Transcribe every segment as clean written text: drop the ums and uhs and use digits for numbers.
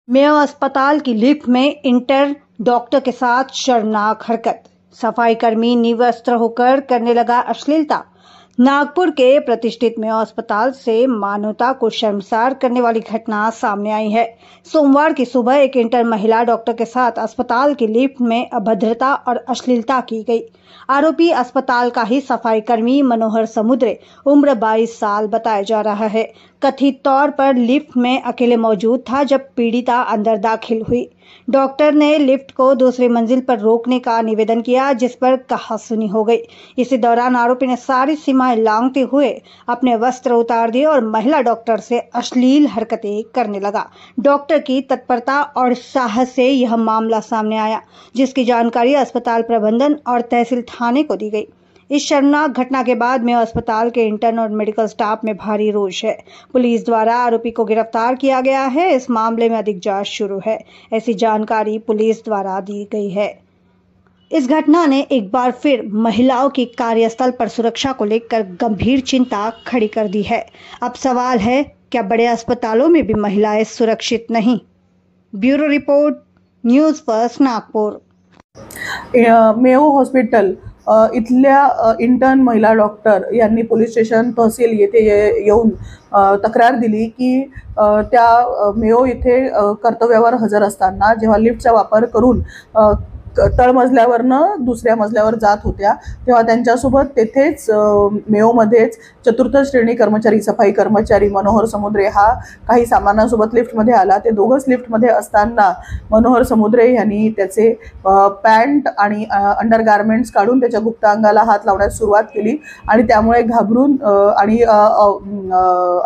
Mayo अस्पताल की lift में इंटर डॉक्टर के साथ शर्मनाक हरकत। सफाई कर्मी निवस्त्र होकर करने लगा अश्लीलता। नागपुर के प्रतिष्ठित मेयो अस्पताल से मानवता को शर्मसार करने वाली घटना सामने आई है। सोमवार की सुबह एक इंटर महिला डॉक्टर के साथ अस्पताल की लिफ्ट में अभद्रता और अश्लीलता की गई। आरोपी अस्पताल का ही सफाई कर्मी मनोहर समुद्रे, उम्र 22 साल बताया जा रहा है। कथित तौर पर लिफ्ट में अकेले मौजूद था जब पीड़िता अंदर दाखिल हुई। डॉक्टर ने लिफ्ट को दूसरी मंजिल पर रोकने का निवेदन किया, जिस पर कहासुनी हो गई। इसी दौरान आरोपी ने सारी सीमाएं लांघते हुए अपने वस्त्र उतार दिए और महिला डॉक्टर से अश्लील हरकतें करने लगा। डॉक्टर की तत्परता और साहस से यह मामला सामने आया, जिसकी जानकारी अस्पताल प्रबंधन और तहसील थाने को दी गई। इस शर्मनाक घटना के बाद मेयो अस्पताल के इंटर्न और मेडिकल स्टाफ में भारी रोष है। पुलिस द्वारा आरोपी को गिरफ्तार किया गया है। इस मामले में अधिक जांच शुरू है, ऐसी जानकारी पुलिस द्वारा दी गई है। इस घटना ने एक बार फिर महिलाओं की कार्यस्थल पर सुरक्षा को लेकर गंभीर चिंता खड़ी कर दी है। अब सवाल है, क्या बड़े अस्पतालों में भी महिलाएं सुरक्षित नहीं? Bureau report, news first Nagpur. Mayo hospital इथल्या इंटर्न महिला डॉक्टर यांनी पोलीस स्टेशन तहसील येथे येऊन तक्रार दिली की त्या मेयो इथे कर्तव्यावर हजर असताना जेव्हा लिफ्टचा वापर करून तळमजल्यावरनं दुसऱ्या मजल्यावर जात होत्या, तेव्हा त्यांच्यासोबत तेथेच मेयोमध्येच चतुर्थ श्रेणी कर्मचारी, सफाई कर्मचारी मनोहर समुद्रे हा काही सामानासोबत लिफ्टमध्ये आला। ते दोघंच लिफ्टमध्ये असताना मनोहर समुद्रे यांनी त्याचे पॅन्ट आणि अंडरगार्मेंट्स काढून त्याच्या गुप्तांगाला हात लावण्यास सुरुवात केली आणि त्यामुळे घाबरून आणि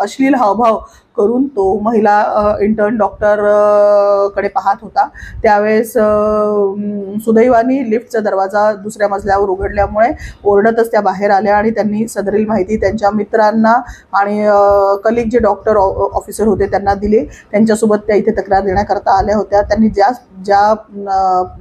अश्लील हावभाव करून तो महिला इंटर्न डॉक्टर कडे पाहत होता। त्यावेळेस सुदैवाने लिफ्टचा दरवाजा दुसऱ्या मजल्यावर उघडल्यामुळे ओरडतच त्या बाहेर आल्या आणि त्यांनी सदरील माहिती त्यांच्या मित्रांना आणि कलीग जे डॉक्टर ऑफिसर होते त्यांना दिले। त्यांच्यासोबत त्या इथे तक्रार देण्याकरता आल्या होत्या। त्यांनी ज्या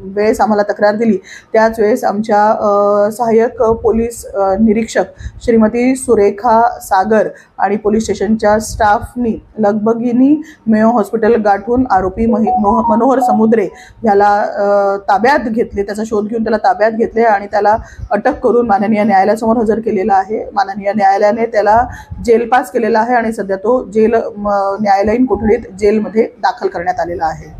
वेळेस आम्हाला तक्रार दिली त्याच वेळेस आमच्या सहाय्यक पोलीस निरीक्षक श्रीमती सुरेखा सागर आणि पोलीस स्टेशनच्या स्टाफनी लगबगीनी मेयो हॉस्पिटल गाठून आरोपी मनोहर समुद्रे याला ताब्यात घेतले। त्याचा शोध घेऊन त्याला ताब्यात घेतले आणि त्याला अटक करून माननीय न्यायालयासमोर हजर केलेला आहे। माननीय न्यायालयाने त्याला जेल पास केलेला आहे आणि सध्या तो न्यायालयीन कोठडीत जेलमध्ये दाखल करण्यात आलेला आहे।